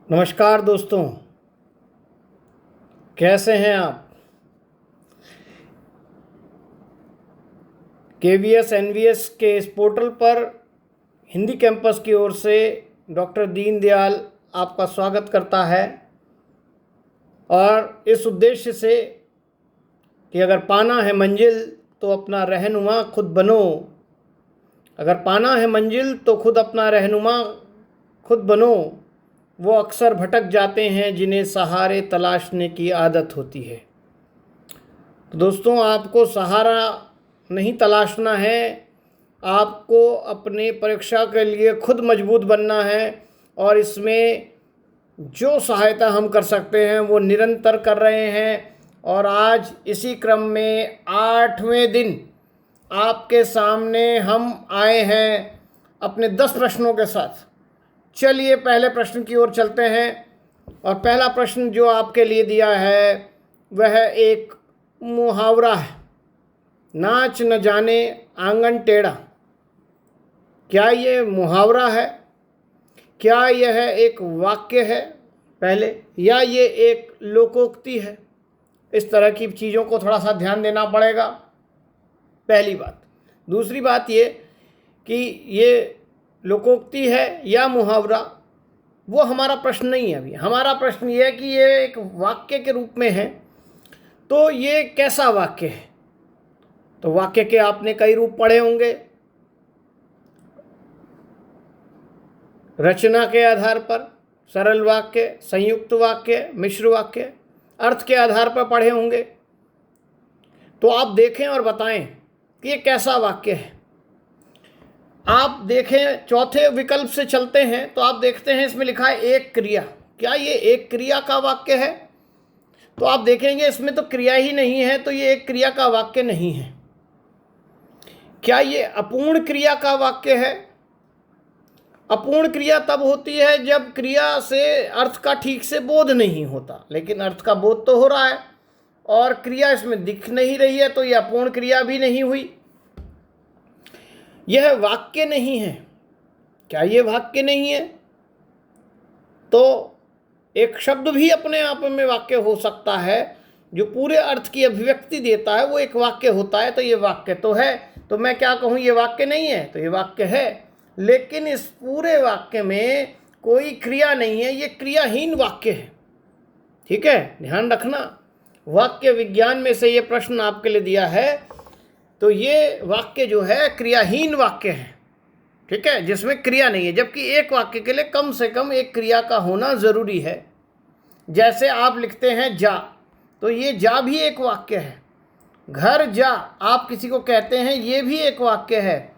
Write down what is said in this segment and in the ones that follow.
नमस्कार दोस्तों, कैसे हैं आप। केवीएस एनवीएस के इस पोर्टल पर हिंदी कैंपस की ओर से डॉक्टर दीनदयाल आपका स्वागत करता है और इस उद्देश्य से कि अगर पाना है मंजिल तो अपना रहनुमा खुद बनो। अगर पाना है मंजिल तो खुद अपना रहनुमा खुद बनो। वो अक्सर भटक जाते हैं जिन्हें सहारे तलाशने की आदत होती है। तो दोस्तों, आपको सहारा नहीं तलाशना है, आपको अपने परीक्षा के लिए खुद मजबूत बनना है और इसमें जो सहायता हम कर सकते हैं वो निरंतर कर रहे हैं। और आज इसी क्रम में 8वें दिन आपके सामने हम आए हैं अपने 10 प्रश्नों के साथ। चलिए पहले प्रश्न की ओर चलते हैं। और पहला प्रश्न जो आपके लिए दिया है वह एक मुहावरा है, नाच न जाने आंगन टेढ़ा। क्या ये मुहावरा है? क्या यह एक वाक्य है पहले, या ये एक लोकोक्ति है? इस तरह की चीज़ों को थोड़ा सा ध्यान देना पड़ेगा, पहली बात। दूसरी बात ये कि ये लोकोक्ति है या मुहावरा, वो हमारा प्रश्न नहीं है। अभी हमारा प्रश्न ये है कि ये एक वाक्य के रूप में है, तो ये कैसा वाक्य है? तो वाक्य के आपने कई रूप पढ़े होंगे। रचना के आधार पर सरल वाक्य, संयुक्त वाक्य, मिश्र वाक्य, अर्थ के आधार पर पढ़े होंगे। तो आप देखें और बताएं कि ये कैसा वाक्य है। आप देखें, चौथे विकल्प से चलते हैं तो आप देखते हैं इसमें लिखा है एक क्रिया। क्या ये एक क्रिया का वाक्य है? तो आप देखेंगे इसमें तो क्रिया ही नहीं है, तो ये एक क्रिया का वाक्य नहीं है। क्या ये अपूर्ण क्रिया का वाक्य है? अपूर्ण क्रिया तब होती है जब क्रिया से अर्थ का ठीक से बोध नहीं होता, लेकिन अर्थ का बोध तो हो रहा है और क्रिया इसमें दिख नहीं रही है, तो यह अपूर्ण क्रिया भी नहीं हुई। यह वाक्य नहीं है। क्या ये वाक्य नहीं है? तो एक शब्द भी अपने आप में वाक्य हो सकता है, जो पूरे अर्थ की अभिव्यक्ति देता है वो एक वाक्य होता है। तो ये वाक्य तो है। तो मैं क्या कहूँ, ये वाक्य नहीं है? तो ये वाक्य है, लेकिन इस पूरे वाक्य में कोई क्रिया नहीं है, ये क्रियाहीन वाक्य है। ठीक है, ध्यान रखना। वाक्य विज्ञान में से ये प्रश्न आपके लिए दिया है, तो ये वाक्य जो है क्रियाहीन वाक्य है। ठीक है, जिसमें क्रिया नहीं है, जबकि एक वाक्य के लिए कम से कम एक क्रिया का होना ज़रूरी है। जैसे आप लिखते हैं जा, तो ये जा भी एक वाक्य है। घर जा, आप किसी को कहते हैं, ये भी एक वाक्य है।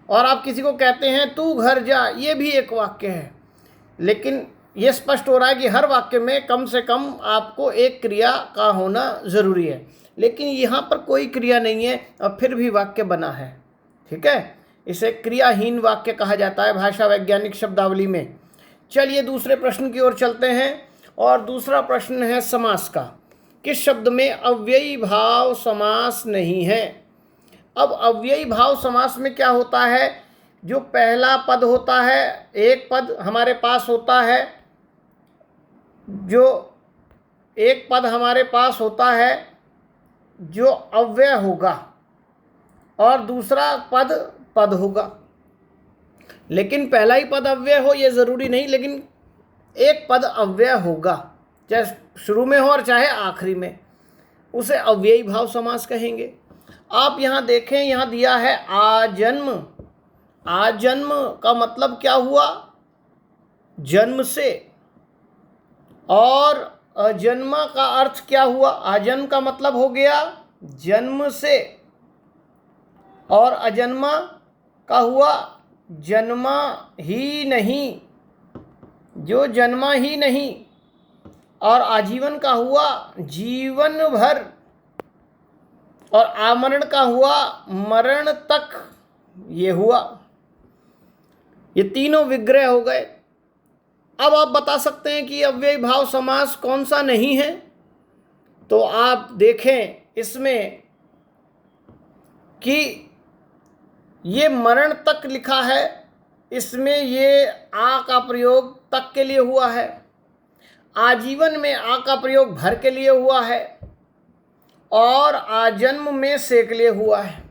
और आप किसी को कहते हैं तू घर जा, ये भी एक वाक्य है। लेकिन ये स्पष्ट हो रहा है कि हर वाक्य में कम से कम आपको एक क्रिया का होना ज़रूरी है, लेकिन यहाँ पर कोई क्रिया नहीं है और फिर भी वाक्य बना है। ठीक है, इसे क्रियाहीन वाक्य कहा जाता है भाषा वैज्ञानिक शब्दावली में। चलिए दूसरे प्रश्न की ओर चलते हैं। और दूसरा प्रश्न है समास का। किस शब्द में अव्ययी भाव समास नहीं है? अब अव्ययी भाव समास में क्या होता है? जो पहला पद होता है, एक पद हमारे पास होता है, जो एक पद हमारे पास होता है जो अव्यय होगा और दूसरा पद पद होगा। लेकिन पहला ही पद अव्यय हो ये ज़रूरी नहीं, लेकिन एक पद अव्यय होगा, चाहे शुरू में हो और चाहे आखिरी में। उसे अव्ययी भाव समास कहेंगे। आप यहाँ देखें, यहाँ दिया है आजन्म। आजन्म का मतलब क्या हुआ? जन्म से। और अजन्मा का अर्थ क्या हुआ? आजन्म का मतलब हो गया जन्म से, और अजन्मा का हुआ जन्मा ही नहीं, जो जन्मा ही नहीं। और आजीवन का हुआ जीवन भर, और आमरण का हुआ मरण तक। ये हुआ, ये तीनों विग्रह हो गए। अब आप बता सकते हैं कि अव्ययी भाव समास कौन सा नहीं है? तो आप देखें इसमें कि ये मरण तक लिखा है, इसमें ये आ का प्रयोग तक के लिए हुआ है। आजीवन में आ का प्रयोग भर के लिए हुआ है और आजन्म में से के लिए हुआ है,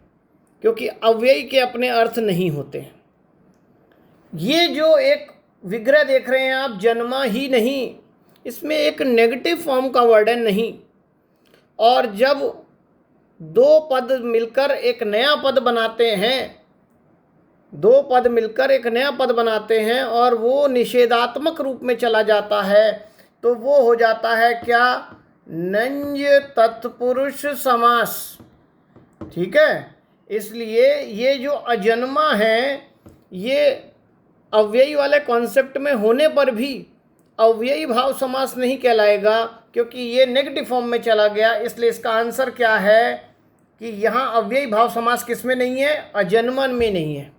क्योंकि अव्ययी के अपने अर्थ नहीं होते। ये जो एक विग्रह देख रहे हैं आप, जन्मा ही नहीं, इसमें एक नेगेटिव फॉर्म का वर्णन नहीं। और जब दो पद मिलकर एक नया पद बनाते हैं, दो पद मिलकर एक नया पद बनाते हैं और वो निषेधात्मक रूप में चला जाता है, तो वो हो जाता है क्या? नंज तत्पुरुष समास। ठीक है, इसलिए ये जो अजन्मा है, ये अव्ययी वाले कॉन्सेप्ट में होने पर भी अव्ययी भाव समास नहीं कहलाएगा, क्योंकि ये नेगेटिव फॉर्म में चला गया। इसलिए इसका आंसर क्या है कि यहाँ अव्ययी भाव समास किस में नहीं है? अजन्मन में नहीं है।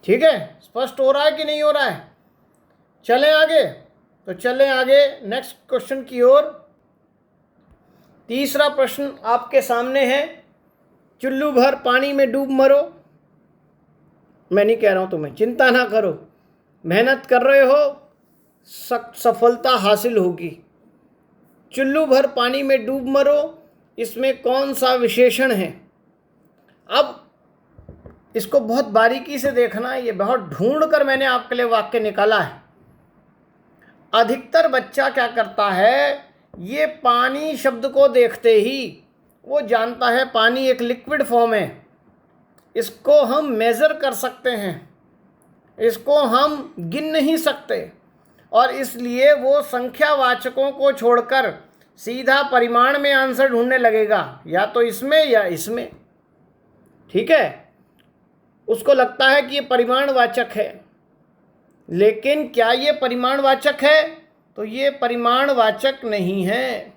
ठीक है, स्पष्ट हो रहा है कि नहीं हो रहा है? चलें आगे। तो चलें आगे नेक्स्ट क्वेश्चन की ओर। तीसरा प्रश्न आपके सामने है, चुल्लू भर पानी में डूब मरो। मैं नहीं कह रहा हूं तुम्हें, चिंता ना करो, मेहनत कर रहे हो, सफलता हासिल होगी। चुल्लू भर पानी में डूब मरो, इसमें कौन सा विशेषण है? अब इसको बहुत बारीकी से देखना है, ये बहुत ढूंढ कर मैंने आपके लिए वाक्य निकाला है। अधिकतर बच्चा क्या करता है, ये पानी शब्द को देखते ही वो जानता है पानी एक लिक्विड फॉर्म है, इसको हम मेज़र कर सकते हैं, इसको हम गिन नहीं सकते, और इसलिए वो संख्यावाचकों को छोड़कर सीधा परिमाण में आंसर ढूंढने लगेगा, या तो इसमें या इसमें। ठीक है, उसको लगता है कि ये परिमाणवाचक है, लेकिन क्या ये परिमाणवाचक है? तो ये परिमाणवाचक नहीं है।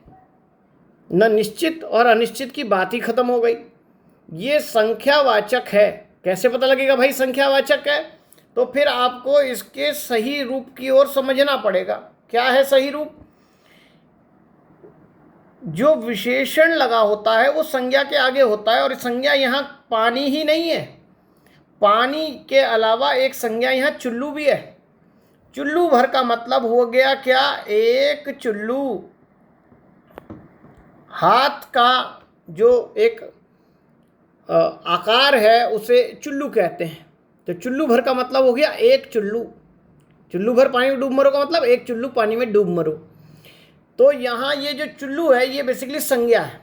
न निश्चित और अनिश्चित की बात ही खत्म हो गई, ये संख्यावाचक है। कैसे पता लगेगा भाई संख्यावाचक है? तो फिर आपको इसके सही रूप की ओर समझना पड़ेगा। क्या है सही रूप? जो विशेषण लगा होता है वो संज्ञा के आगे होता है, और संज्ञा यहाँ पानी ही नहीं है, पानी के अलावा एक संज्ञा यहाँ चुल्लू भी है। चुल्लू भर का मतलब हो गया क्या? एक चुल्लू। हाथ का जो एक आकार है उसे चुल्लू कहते हैं। तो चुल्लू भर का मतलब हो गया एक चुल्लू। चुल्लू भर पानी में डूब मरो का मतलब एक चुल्लू पानी में डूब मरो। तो यहाँ ये जो चुल्लू है ये बेसिकली संज्ञा है,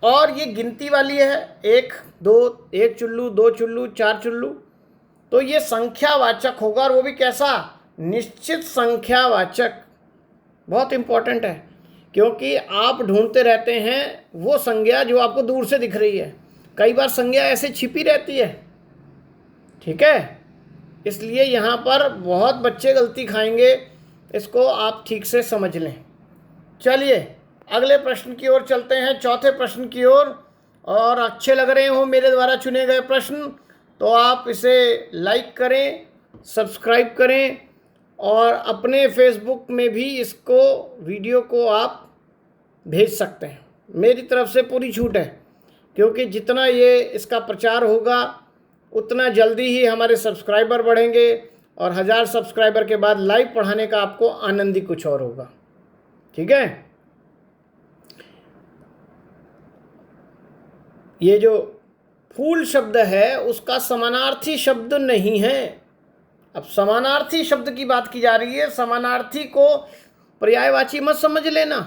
और ये गिनती वाली है, एक दो, एक चुल्लू, दो चुल्लू, चार चुल्लू। तो ये संख्यावाचक होगा, और वो भी कैसा? निश्चित संख्यावाचक। बहुत इंपॉर्टेंट है, क्योंकि आप ढूंढते रहते हैं वो संज्ञा जो आपको दूर से दिख रही है। कई बार संज्ञा ऐसे छिपी रहती है। ठीक है, इसलिए यहाँ पर बहुत बच्चे गलती खाएंगे, इसको आप ठीक से समझ लें। चलिए अगले प्रश्न की ओर चलते हैं, चौथे प्रश्न की ओर। और अच्छे लग रहे हो मेरे द्वारा चुने गए प्रश्न तो आप इसे लाइक करें, सब्सक्राइब करें, और अपने फेसबुक में भी इसको वीडियो को आप भेज सकते हैं। मेरी तरफ से पूरी छूट है, क्योंकि जितना ये इसका प्रचार होगा उतना जल्दी ही हमारे सब्सक्राइबर बढ़ेंगे, और 1000 सब्सक्राइबर के बाद लाइव पढ़ाने का आपको आनंद ही कुछ और होगा। ठीक है, ये जो फूल शब्द है उसका समानार्थी शब्द नहीं है। अब समानार्थी शब्द की बात की जा रही है, समानार्थी को पर्यायवाची मत समझ लेना।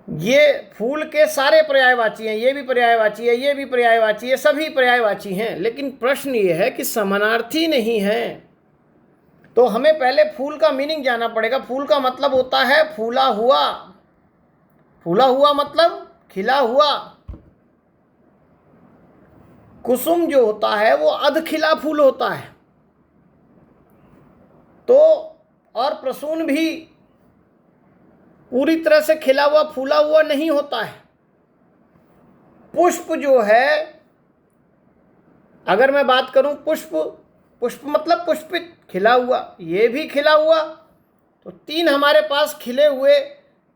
ये फूल के सारे पर्यायवाची हैं, ये भी पर्यायवाची है, ये भी पर्यायवाची है, सभी पर्यायवाची हैं, लेकिन प्रश्न ये है कि समानार्थी नहीं है। तो हमें पहले फूल का मीनिंग जानना पड़ेगा। फूल का मतलब होता है फूला हुआ। फूला हुआ मतलब खिला हुआ। कुसुम जो होता है वो अधखिला फूल होता है। तो और प्रसून भी पूरी तरह से खिला हुआ फूला हुआ नहीं होता है। पुष्प जो है, अगर मैं बात करूं पुष्प, पुष्प मतलब पुष्पित, खिला हुआ, ये भी खिला हुआ। तो तीन हमारे पास खिले हुए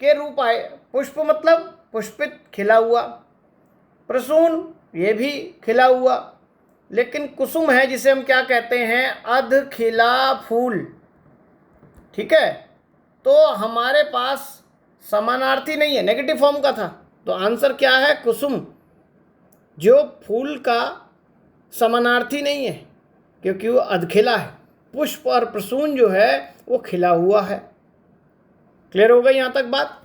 के रूप आए। पुष्प मतलब पुष्पित, खिला हुआ। प्रसून ये भी खिला हुआ। लेकिन कुसुम है जिसे हम क्या कहते हैं? अधखिला फूल। ठीक है, तो हमारे पास समानार्थी नहीं है, नेगेटिव फॉर्म का था। तो आंसर क्या है? कुसुम, जो फूल का समानार्थी नहीं है क्योंकि वो अधखिला है। पुष्प और प्रसून जो है वो खिला हुआ है। क्लियर हो गई यहाँ तक बात?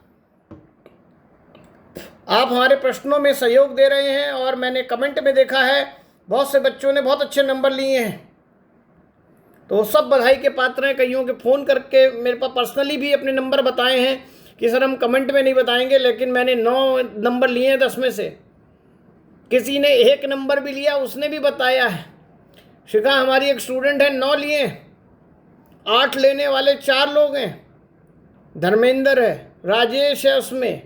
आप हमारे प्रश्नों में सहयोग दे रहे हैं और मैंने कमेंट में देखा है बहुत से बच्चों ने बहुत अच्छे नंबर लिए हैं, तो सब बधाई के पात्र हैं। कईयों के फ़ोन करके मेरे पास पर्सनली भी अपने नंबर बताए हैं कि सर हम कमेंट में नहीं बताएंगे, लेकिन मैंने 9 नंबर लिए हैं 10 में से। किसी ने 1 नंबर भी लिया, उसने भी बताया है। शिखा हमारी एक स्टूडेंट है, 9 लिए हैं। 8 लेने वाले 4 लोग हैं। धर्मेंद्र है, राजेश है, उसमें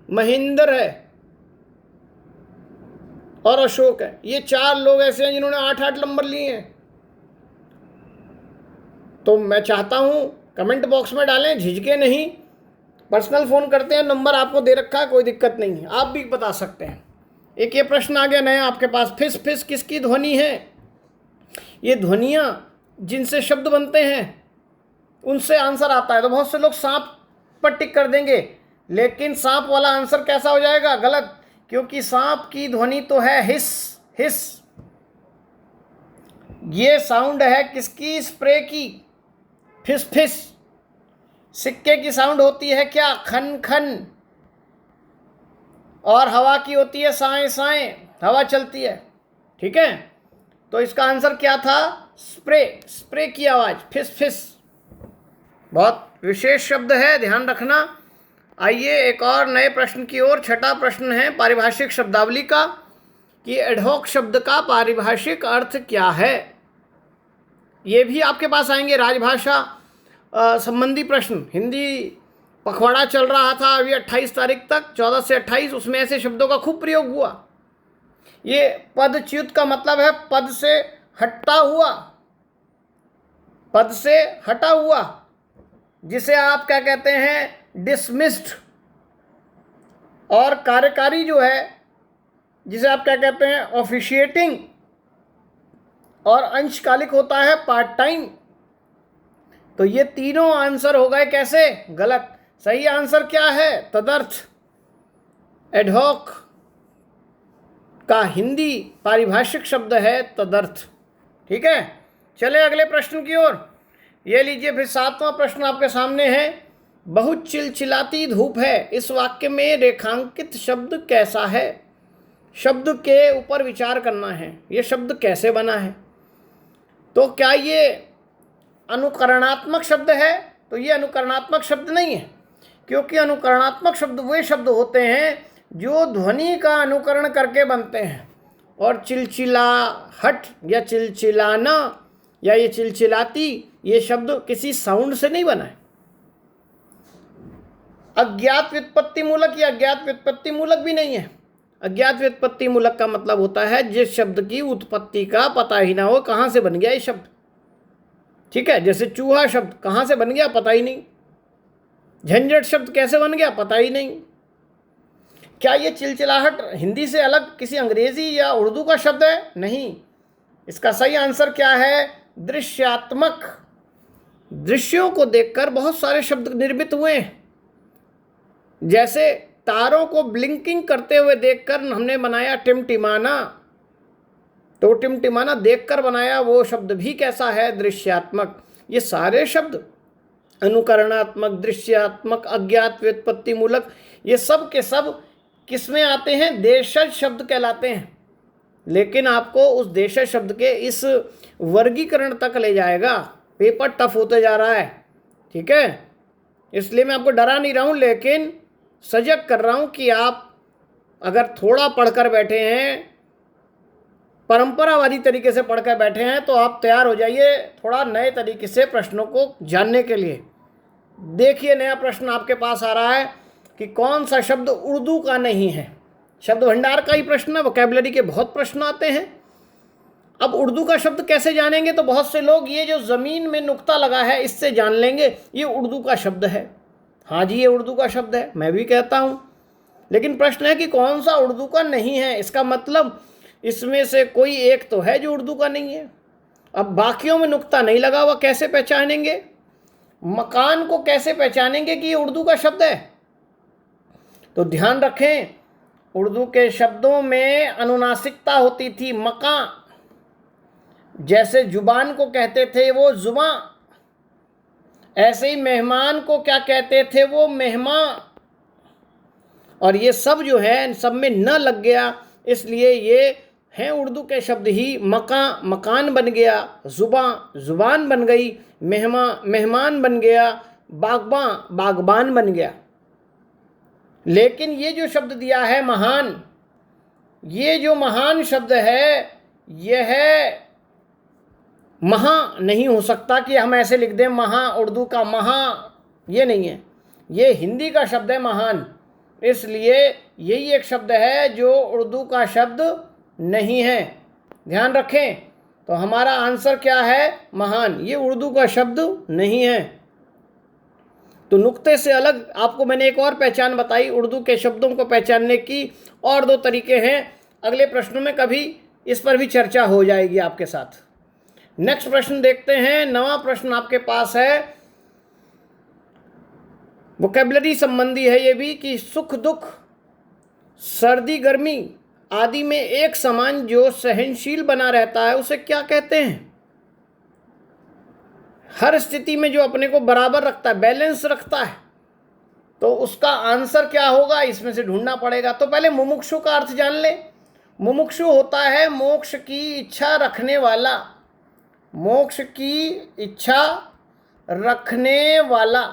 महेंद्र है और अशोक है। ये 4 लोग ऐसे हैं जिन्होंने 8-8 नंबर लिए हैं। तो मैं चाहता हूँ कमेंट बॉक्स में डालें, झिझके नहीं। पर्सनल फ़ोन करते हैं, नंबर आपको दे रखा है, कोई दिक्कत नहीं है, आप भी बता सकते हैं। एक ये प्रश्न आ गया नया आपके पास, फिस फिस किसकी ध्वनि है? ये ध्वनियाँ जिनसे शब्द बनते हैं उनसे आंसर आता है। तो बहुत से लोग सांप पर टिक कर देंगे, लेकिन सांप वाला आंसर कैसा हो जाएगा? गलत, क्योंकि सांप की ध्वनि तो है हिस हिस। ये साउंड है किसकी? स्प्रे की, फिस फिस। सिक्के की साउंड होती है क्या? खन खन। और हवा की होती है साए साए, हवा चलती है। ठीक है, तो इसका आंसर क्या था? स्प्रे, स्प्रे की आवाज़, फिस फिस। बहुत विशेष शब्द है, ध्यान रखना। आइए एक और नए प्रश्न की ओर। छठा प्रश्न है पारिभाषिक शब्दावली का, कि एडहॉक शब्द का पारिभाषिक अर्थ क्या है। ये भी आपके पास आएंगे राजभाषा संबंधी प्रश्न। हिंदी पखवाड़ा चल रहा था अभी 28 तारीख तक, 14 से 28, उसमें ऐसे शब्दों का खूब प्रयोग हुआ। ये पदच्युत का मतलब है पद से हटा हुआ, पद से हटा हुआ, जिसे आप क्या कहते हैं? डिसमिस्ड। और कार्यकारी जो है, जिसे आप क्या कहते हैं? ऑफिशिएटिंग। और अंशकालिक होता है पार्ट टाइम। तो ये तीनों आंसर हो गए कैसे? गलत। सही आंसर क्या है? तदर्थ। एडहॉक का हिंदी पारिभाषिक शब्द है तदर्थ। ठीक है, चले अगले प्रश्न की ओर। ये लीजिए, फिर 7वां प्रश्न आपके सामने है। बहुत चिलचिलाती धूप है, इस वाक्य में रेखांकित शब्द कैसा है? शब्द के ऊपर विचार करना है, ये शब्द कैसे बना है। तो क्या ये अनुकरणात्मक शब्द है? तो ये अनुकरणात्मक शब्द नहीं है, क्योंकि अनुकरणात्मक शब्द वे शब्द होते हैं जो ध्वनि का अनुकरण करके बनते हैं। और चिलचिलाहट या चिलचिलाना या ये चिलचिलाती, ये शब्द किसी साउंड से नहीं बना है। अज्ञात व्युत्पत्ति मूलक या अज्ञात व्युत्पत्ति मूलक भी नहीं है। अज्ञात व्युत्पत्ति मूलक का मतलब होता है जिस शब्द की उत्पत्ति का पता ही ना हो, कहाँ से बन गया ये शब्द। ठीक है, जैसे चूहा शब्द कहाँ से बन गया, पता ही नहीं। झंझट शब्द कैसे बन गया, पता ही नहीं। क्या ये चिलचिलाहट हिंदी से अलग किसी अंग्रेजी या उर्दू का शब्द है? नहीं। इसका सही आंसर क्या है? दृश्यात्मक। दृश्यों को देखकर बहुत सारे शब्द निर्मित हुए हैं। जैसे तारों को ब्लिंकिंग करते हुए देखकर हमने बनाया टिमटिमाना, तो टिमटिमाना देखकर बनाया वो शब्द भी कैसा है? दृश्यात्मक। ये सारे शब्द अनुकरणात्मक, दृश्यात्मक, अज्ञात व्युत्पत्ति मूलक, ये सब के सब किस में आते हैं? देशज शब्द कहलाते हैं। लेकिन आपको उस देशज शब्द के इस वर्गीकरण तक ले जाएगा, पेपर टफ होते जा रहा है। ठीक है, इसलिए मैं आपको डरा नहीं रहा हूँ, लेकिन सजग कर रहा हूँ कि आप अगर थोड़ा पढ़कर बैठे हैं, परंपरावादी तरीके से पढ़कर बैठे हैं, तो आप तैयार हो जाइए थोड़ा नए तरीके से प्रश्नों को जानने के लिए। देखिए, नया प्रश्न आपके पास आ रहा है कि कौन सा शब्द उर्दू का नहीं है। शब्द भंडार का ही प्रश्न है, वोकैबुलरी के बहुत प्रश्न आते हैं। अब उर्दू का शब्द कैसे जानेंगे? तो बहुत से लोग ये जो ज़मीन में नुक्ता लगा है इससे जान लेंगे ये उर्दू का शब्द है। हाँ जी, ये उर्दू का शब्द है, मैं भी कहता हूँ। लेकिन प्रश्न है कि कौन सा उर्दू का नहीं है। इसका मतलब इसमें से कोई एक तो है जो उर्दू का नहीं है। अब बाकियों में नुक्ता नहीं लगा हुआ, कैसे पहचानेंगे? मकान को कैसे पहचानेंगे कि ये उर्दू का शब्द है? तो ध्यान रखें, उर्दू के शब्दों में अनुनासिकता होती थी, मकान। जैसे जुबान को कहते थे वो जुबां, ऐसे ही मेहमान को क्या कहते थे, वो मेहमान। और ये सब जो है सब में न लग गया, इसलिए ये हैं उर्दू के शब्द ही। मकान बन गया, जुबान बन गई, मेहमान बन गया, बागबान बन गया। लेकिन ये जो शब्द दिया है महान, ये जो महान शब्द है, यह है महा नहीं हो सकता कि हम ऐसे लिख दें महा, उर्दू का महा, ये नहीं है। ये हिंदी का शब्द है महान, इसलिए यही एक शब्द है जो उर्दू का शब्द नहीं है। ध्यान रखें, तो हमारा आंसर क्या है? महान। ये उर्दू का शब्द नहीं है। तो नुक्ते से अलग आपको मैंने एक और पहचान बताई उर्दू के शब्दों को पहचानने की, और दो तरीके हैं। अगले प्रश्नों में कभी इस पर भी चर्चा हो जाएगी आपके साथ। नेक्स्ट प्रश्न देखते हैं। 9वां प्रश्न आपके पास है, वोकैबुलरी संबंधी है ये भी, कि सुख दुख, सर्दी गर्मी आदि में एक समान जो सहनशील बना रहता है उसे क्या कहते हैं? हर स्थिति में जो अपने को बराबर रखता है, बैलेंस रखता है, तो उसका आंसर क्या होगा, इसमें से ढूंढना पड़ेगा। तो पहले मुमुक्षु का अर्थ जान ले। मुमुक्षु होता है मोक्ष की इच्छा रखने वाला, मोक्ष की इच्छा रखने वाला,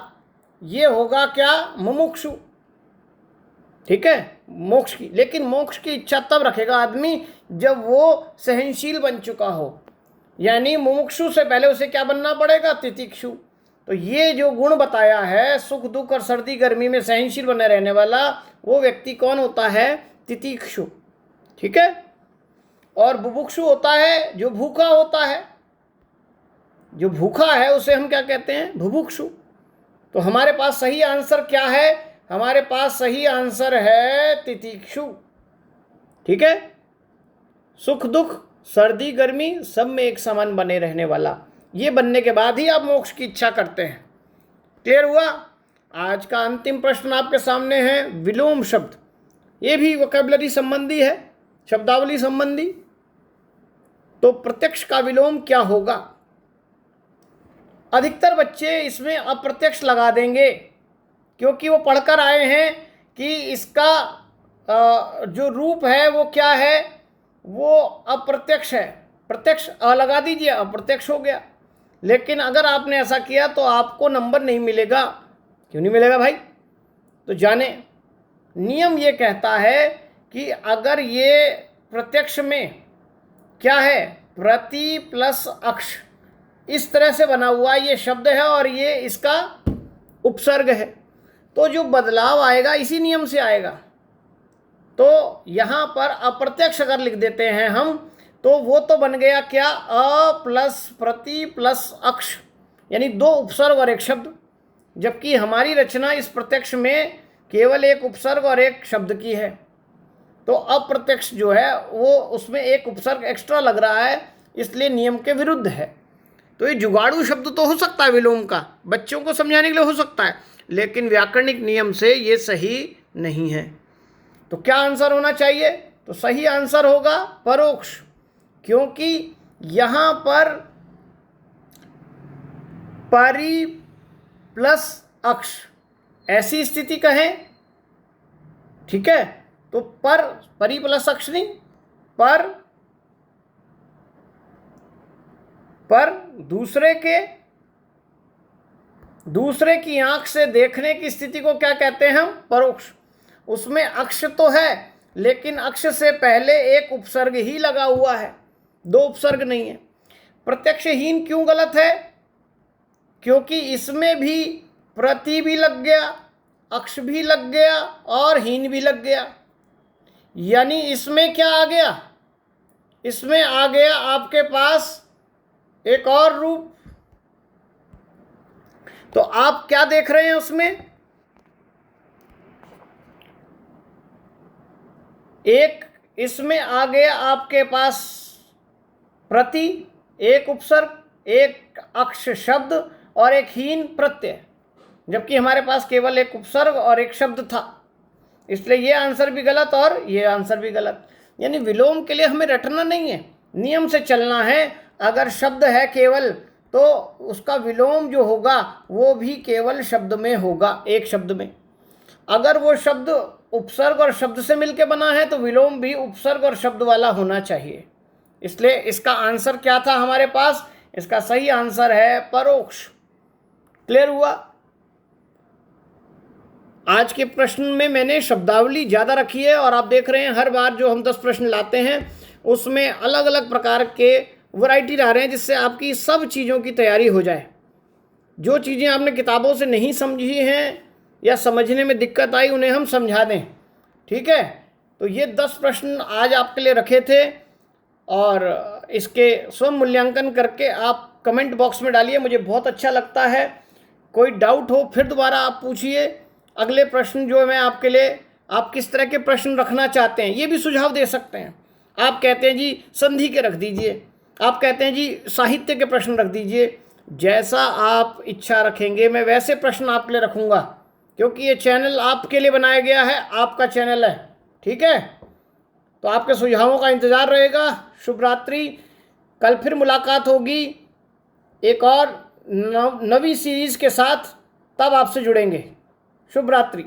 ये होगा क्या? मुमुक्षु। ठीक है, मोक्ष की। लेकिन मोक्ष की इच्छा तब रखेगा आदमी जब वो सहनशील बन चुका हो, यानी मुमुक्षु से पहले उसे क्या बनना पड़ेगा? तितिक्षु। तो ये जो गुण बताया है, सुख दुख और सर्दी गर्मी में सहनशील बने रहने वाला, वो व्यक्ति कौन होता है? तितिक्षु। ठीक है। और बुभुक्षु होता है जो भूखा होता है, जो भूखा है उसे हम क्या कहते हैं? बुभुक्षु। तो हमारे पास सही आंसर क्या है? हमारे पास सही आंसर है तितिक्षु। ठीक है। सुख दुख सर्दी गर्मी सब में एक समान बने रहने वाला, ये बनने के बाद ही आप मोक्ष की इच्छा करते हैं। क्लियर हुआ? आज का अंतिम प्रश्न आपके सामने है, विलोम शब्द। ये भी वोकैबुलरी संबंधी है, शब्दावली संबंधी। तो प्रत्यक्ष का विलोम क्या होगा? अधिकतर बच्चे इसमें अप्रत्यक्ष लगा देंगे, क्योंकि वो पढ़कर आए हैं कि इसका जो रूप है वो क्या है? वो अप्रत्यक्ष है। प्रत्यक्ष लगा दीजिए, अप्रत्यक्ष हो गया। लेकिन अगर आपने ऐसा किया तो आपको नंबर नहीं मिलेगा। क्यों नहीं मिलेगा भाई? तो जाने, नियम ये कहता है कि अगर ये प्रत्यक्ष में क्या है? प्रति प्लस अक्ष, इस तरह से बना हुआ ये शब्द है और ये इसका उपसर्ग है, तो जो बदलाव आएगा इसी नियम से आएगा। तो यहाँ पर अप्रत्यक्ष अगर लिख देते हैं हम, तो वो तो बन गया क्या? अ प्लस प्रति प्लस अक्ष, यानी दो उपसर्ग और एक शब्द। जबकि हमारी रचना इस प्रत्यक्ष में केवल एक उपसर्ग और एक शब्द की है। तो अप्रत्यक्ष जो है वो उसमें एक उपसर्ग एक्स्ट्रा लग रहा है, इसलिए नियम के विरुद्ध है। तो ये जुगाड़ू शब्द तो हो सकता है विलोम का, बच्चों को समझाने के लिए हो सकता है, लेकिन व्याकरणिक नियम से ये सही नहीं है। तो क्या आंसर होना चाहिए? तो सही आंसर होगा परोक्ष, क्योंकि यहाँ पर परि प्लस अक्ष ऐसी स्थिति कहें, ठीक है, तो परि प्लस अक्ष नहीं, पर दूसरे की आंख से देखने की स्थिति को क्या कहते हैं हम? परोक्ष। उसमें अक्ष तो है, लेकिन अक्ष से पहले एक उपसर्ग ही लगा हुआ है, दो उपसर्ग नहीं है। प्रत्यक्षहीन क्यों गलत है? क्योंकि इसमें भी प्रति भी लग गया, अक्ष भी लग गया और हीन भी लग गया। यानी इसमें क्या आ गया? इसमें आ गया आपके पास एक और रूप। तो आप क्या देख रहे हैं उसमें? एक इसमें आ गया आपके पास प्रति, एक उपसर्ग, एक अक्ष शब्द और एक हीन प्रत्यय, जबकि हमारे पास केवल एक उपसर्ग और एक शब्द था। इसलिए ये आंसर भी गलत और ये आंसर भी गलत। यानी विलोम के लिए हमें रटना नहीं है, नियम से चलना है। अगर शब्द है केवल तो उसका विलोम जो होगा वो भी केवल शब्द में होगा, एक शब्द में। अगर वो शब्द उपसर्ग और शब्द से मिलकर बना है तो विलोम भी उपसर्ग और शब्द वाला होना चाहिए। इसलिए इसका आंसर क्या था हमारे पास? इसका सही आंसर है परोक्ष। क्लियर हुआ? आज के प्रश्न में मैंने शब्दावली ज़्यादा रखी है और आप देख रहे हैं हर बार जो हम 10 प्रश्न लाते हैं उसमें अलग अलग प्रकार के वैरायटी ला रहे हैं, जिससे आपकी सब चीज़ों की तैयारी हो जाए। जो चीज़ें आपने किताबों से नहीं समझी हैं या समझने में दिक्कत आई उन्हें हम समझा दें। ठीक है, तो ये 10 प्रश्न आज आपके लिए रखे थे और इसके स्वयं मूल्यांकन करके आप कमेंट बॉक्स में डालिए, मुझे बहुत अच्छा लगता है। कोई डाउट हो फिर दोबारा आप पूछिए। अगले प्रश्न जो मैं आपके लिए, आप किस तरह के प्रश्न रखना चाहते हैं ये भी सुझाव दे सकते हैं। आप कहते हैं जी संधि के रख दीजिए, आप कहते हैं जी साहित्य के प्रश्न रख दीजिए, जैसा आप इच्छा रखेंगे मैं वैसे प्रश्न आपके लिए रखूँगा, क्योंकि ये चैनल आपके लिए बनाया गया है, आपका चैनल है। ठीक है, तो आपके सुझावों का इंतज़ार रहेगा। शुभ रात्रि। कल फिर मुलाकात होगी एक और नवी सीरीज़ के साथ, तब आपसे जुड़ेंगे। शुभ रात्रि।